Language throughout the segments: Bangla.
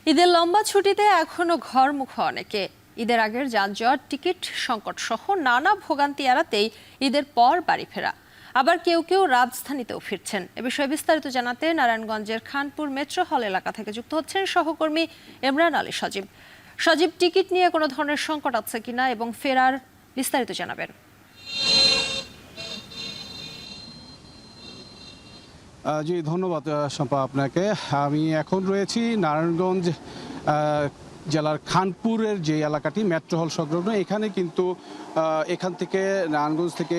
ঈদের লম্বা ছুটিতে এখনো ঘরমুখো অনেকে। ঈদের আগের যানজট, টিকিট সংকট সহ নানা ভোগান্তি এড়াতেই ঈদের পর বাড়ি ফেরা। আবার কেউ কেউ রাজধানীতেও ফিরছেন। এ বিষয়ে বিস্তারিত জানাতে নারায়ণগঞ্জের খানপুর মেট্রো হল এলাকা থেকে যুক্ত হচ্ছেন সহকর্মী ইমরান আলী সজীব। সজীব, টিকিট নিয়ে কোনো ধরনের সংকট আছে কিনা এবং ফেরার বিস্তারিত জানাবেন। জি, ধন্যবাদ শম্পা আপনাকে। আমি এখন রয়েছি নারায়ণগঞ্জ জেলার খানপুরের যে এলাকাটি মেট্রো হল সংলগ্ন। এখানে কিন্তু এখান থেকে নারায়ণগঞ্জ থেকে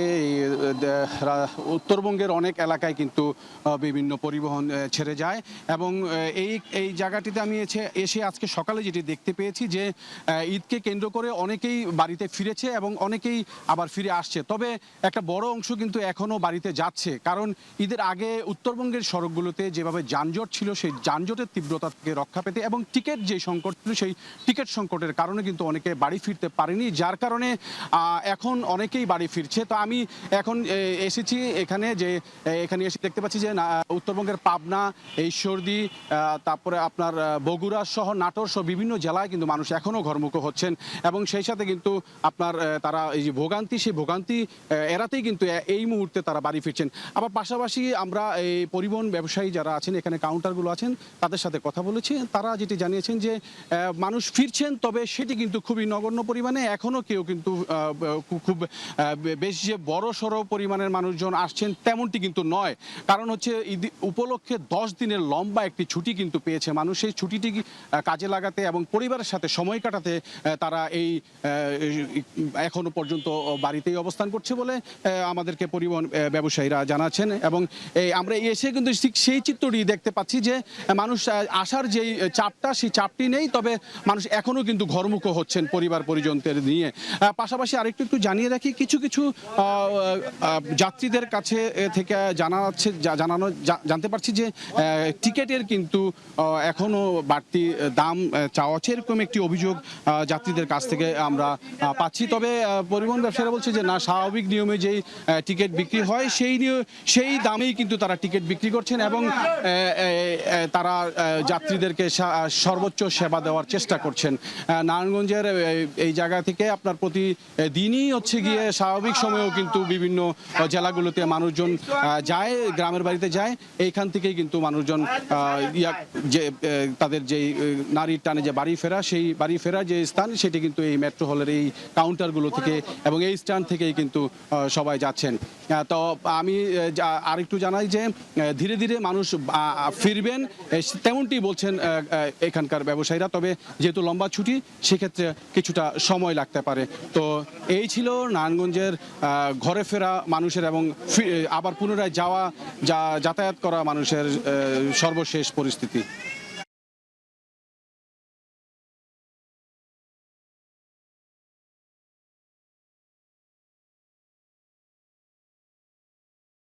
উত্তরবঙ্গের অনেক এলাকায় কিন্তু বিভিন্ন পরিবহন ছেড়ে যায় এবং এই জায়গাটিতে আমি এসে আজকে সকালে যেটি দেখতে পেয়েছি যে ঈদকে কেন্দ্র করে অনেকেই বাড়িতে ফিরেছে এবং অনেকেই আবার ফিরে আসছে। তবে একটা বড় অংশ কিন্তু এখনও বাড়িতে যাচ্ছে, কারণ ঈদের আগে উত্তরবঙ্গের সড়কগুলোতে যেভাবে যানজট ছিল সেই যানজটের তীব্রতা থেকে রক্ষা পেতে এবং টিকিট যে সংকট ছিল সেই টিকিট সংকটের কারণে কিন্তু অনেকে বাড়ি ফিরতে পারেনি, যার কারণে এখন অনেকেই বাড়ি ফিরছে। তো আমি এখন এসেছি এখানে এসে দেখতে পাচ্ছি যে উত্তরবঙ্গের পাবনা, ঈশ্বরদী, তারপরে আপনার বগুড়া সহ নাটোর সহ বিভিন্ন জেলায় কিন্তু মানুষ এখনও ঘরমুখো হচ্ছেন এবং সেই সাথে কিন্তু আপনার তারা এই যে সেই ভোগান্তি এড়াতেই কিন্তু এই মুহূর্তে তারা বাড়ি ফিরছেন। আবার পাশাপাশি আমরা এই পরিবহন ব্যবসায়ী যারা আছেন, এখানে কাউন্টারগুলো আছেন, তাদের সাথে কথা বলেছি। তারা যেটি জানিয়েছেন যে মানুষ ফিরছেন, তবে সেটি কিন্তু খুবই নগণ্য পরিমাণে। এখনও কেউ কিন্তু খুব বেশ যে বড় সড়ো পরিমাণের মানুষজন আসছেন তেমনটি কিন্তু নয়। কারণ হচ্ছে ঈদ উপলক্ষে 10 দিনের লম্বা একটি ছুটি কিন্তু পেয়েছে মানুষ। সেই ছুটিটি কাজে লাগাতে এবং পরিবারের সাথে সময় কাটাতে তারা এই এখনো পর্যন্ত বাড়িতেই অবস্থান করছে বলে আমাদেরকে পরিবহন ব্যবসায়ীরা জানাচ্ছেন। এবং আমরা এসে কিন্তু ঠিক সেই চিত্রটি দেখতে পাচ্ছি যে মানুষ আসার যেই চাপটা, সেই চাপটি নেই, তবে মানুষ এখনও কিন্তু ঘরমুখো হচ্ছেন পরিবার পরিজনদের নিয়ে। পাশাপাশি আরেকটু জানিয়ে রাখি, কিছু যাত্রীদের কাছে থেকে জানতে পারছি যে টিকেটের কিন্তু এখনও বাড়তি দাম চাওয়া হচ্ছে, এরকম একটি অভিযোগ যাত্রীদের কাছ থেকে আমরা পাচ্ছি। তবে পরিবহন ব্যবসায়ীরা বলছে যে না, স্বাভাবিক নিয়মে যেই টিকিট বিক্রি হয় সেই দামেই কিন্তু তারা টিকিট বিক্রি করছেন এবং তারা যাত্রীদেরকে সর্বোচ্চ সেবা দেওয়ার চেষ্টা করছেন। নারায়ণগঞ্জের এই জায়গা থেকে আপনার প্রতিদিনই গিয়ে স্বাভাবিক সময়েও কিন্তু বিভিন্ন জেলাগুলোতে মানুষজন যায়, গ্রামের বাড়িতে যায়। এইখান থেকেই কিন্তু মানুষজন তাদের যেই নারীর টানে যে বাড়ি ফেরা যে স্থান, সেটি কিন্তু এই মেট্রো হলের এই কাউন্টারগুলো থেকে এবং এই স্ট্যান্ড থেকেই কিন্তু সবাই যাচ্ছেন। তো আমি আরেকটু জানাই যে ধীরে ধীরে মানুষ ফিরবেন তেমনটি বলছেন এখানকার ব্যবসায়ীরা। তবে যেহেতু লম্বা ছুটি, সেক্ষেত্রে কিছুটা সময় লাগতে পারে। তো এই ছিল নারায়ণগঞ্জের ঘরে ফেরা মানুষের এবং আবার পুনরায় যাতায়াত করা মানুষের সর্বশেষ পরিস্থিতি।